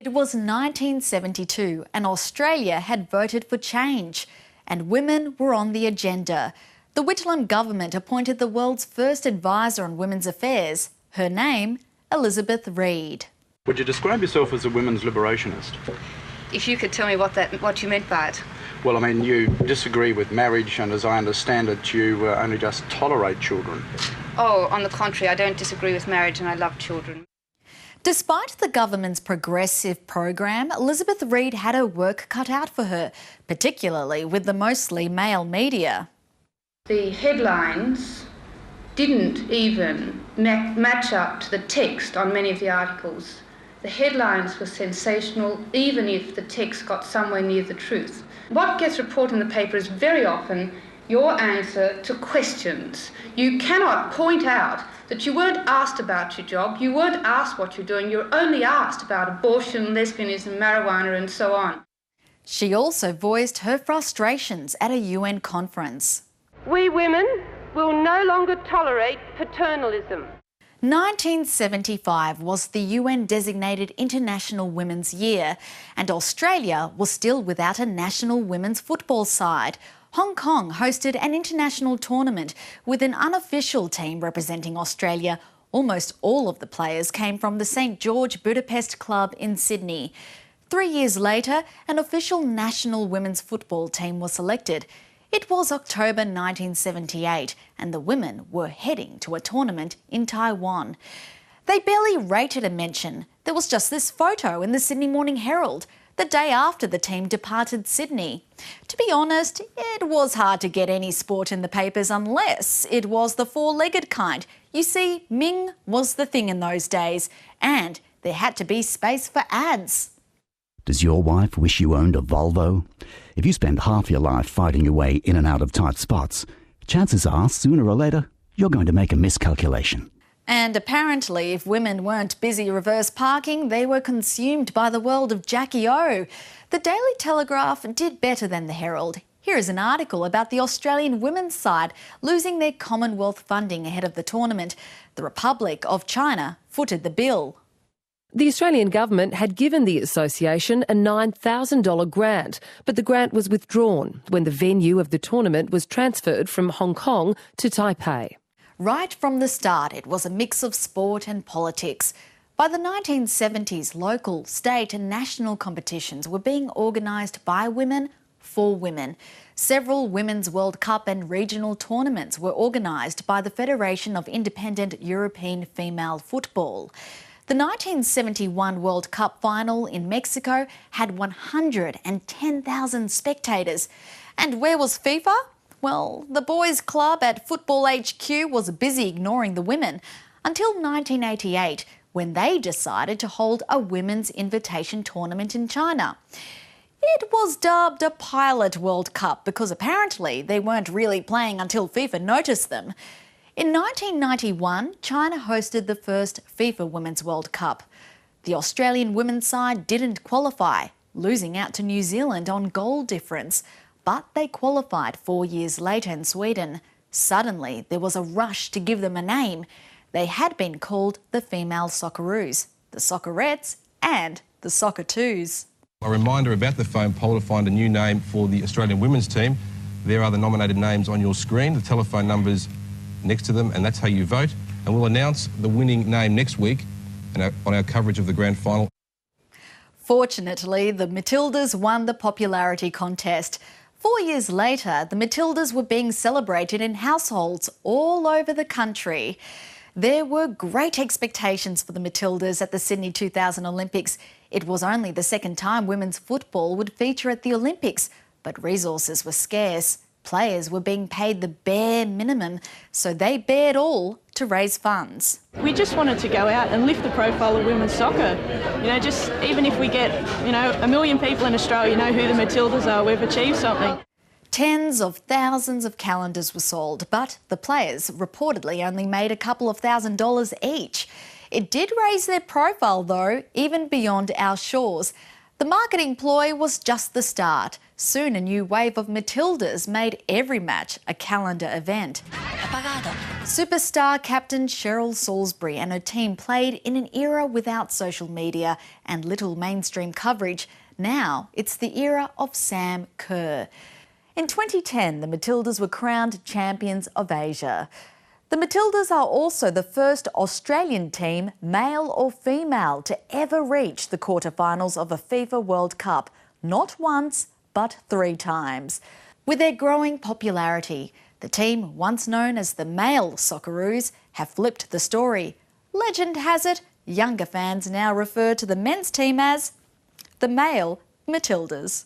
It was 1972 and Australia had voted for change, and women were on the agenda. The Whitlam government appointed the world's first advisor on women's affairs. Her name, Elizabeth Reed. Would you describe yourself as a women's liberationist? If you could tell me what you meant by it. Well, I mean, you disagree with marriage, and as I understand it, you only just tolerate children. Oh, on the contrary, I don't disagree with marriage and I love children. Despite the government's progressive program, Elizabeth Reed had her work cut out for her, particularly with the mostly male media. The headlines didn't even match up to the text on many of the articles. The headlines were sensational, even if the text got somewhere near the truth. What gets reported in the paper is very often your answer to questions. You cannot point out that you weren't asked about your job, you weren't asked what you're doing, you're only asked about abortion, lesbianism, marijuana and so on. She also voiced her frustrations at a UN conference. We women will no longer tolerate paternalism. 1975 was the UN-designated International Women's Year, and Australia was still without a national women's football side. Hong Kong hosted an international tournament with an unofficial team representing Australia. Almost all of the players came from the St George Budapest club in Sydney. 3 years later, an official national women's football team was selected. It was October 1978 and the women were heading to a tournament in Taiwan. They barely rated a mention. There was just this photo in the Sydney Morning Herald the day after the team departed Sydney. To be honest, it was hard to get any sport in the papers unless it was the four-legged kind. You see, Ming was the thing in those days, and there had to be space for ads. Does your wife wish you owned a Volvo? If you spend half your life fighting your way in and out of tight spots, chances are, sooner or later, you're going to make a miscalculation. And apparently, if women weren't busy reverse parking, they were consumed by the world of Jackie O. The Daily Telegraph did better than the Herald. Here is an article about the Australian women's side losing their Commonwealth funding ahead of the tournament. The Republic of China footed the bill. The Australian government had given the association a $9,000 grant, but the grant was withdrawn when the venue of the tournament was transferred from Hong Kong to Taipei. Right from the start, it was a mix of sport and politics. By the 1970s, local, state and national competitions were being organised by women for women. Several Women's World Cup and regional tournaments were organised by the Federation of Independent European Female Football. The 1971 World Cup final in Mexico had 110,000 spectators. And where was FIFA? Well, the boys' club at Football HQ was busy ignoring the women until 1988, when they decided to hold a women's invitation tournament in China. It was dubbed a pilot World Cup because apparently they weren't really playing until FIFA noticed them. In 1991, China hosted the first FIFA Women's World Cup. The Australian women's side didn't qualify, losing out to New Zealand on goal difference. But they qualified 4 years later in Sweden. Suddenly, there was a rush to give them a name. They had been called the Female Socceroos, the Soccerettes and the Socceroos. A reminder about the phone poll to find a new name for the Australian women's team. There are the nominated names on your screen, the telephone numbers next to them, and that's how you vote. And we'll announce the winning name next week on our coverage of the grand final. Fortunately, the Matildas won the popularity contest. 4 years later, the Matildas were being celebrated in households all over the country. There were great expectations for the Matildas at the Sydney 2000 Olympics. It was only the second time women's football would feature at the Olympics, but resources were scarce. Players were being paid the bare minimum, so they bared all to raise funds. We just wanted to go out and lift the profile of women's soccer. Just even if we get, 1 million people in Australia know who the Matildas are, we've achieved something. Tens of thousands of calendars were sold, but the players reportedly only made a couple of $1,000s each. It did raise their profile, though, even beyond our shores. The marketing ploy was just the start. Soon a new wave of Matildas made every match a calendar event. Superstar captain Cheryl Salisbury and her team played in an era without social media and little mainstream coverage. Now it's the era of Sam Kerr. In 2010, the Matildas were crowned champions of Asia. The Matildas are also the first Australian team, male or female, to ever reach the quarterfinals of a FIFA World Cup, not once, but 3 times. With their growing popularity, the team, once known as the male Socceroos, have flipped the story. Legend has it, younger fans now refer to the men's team as the male Matildas.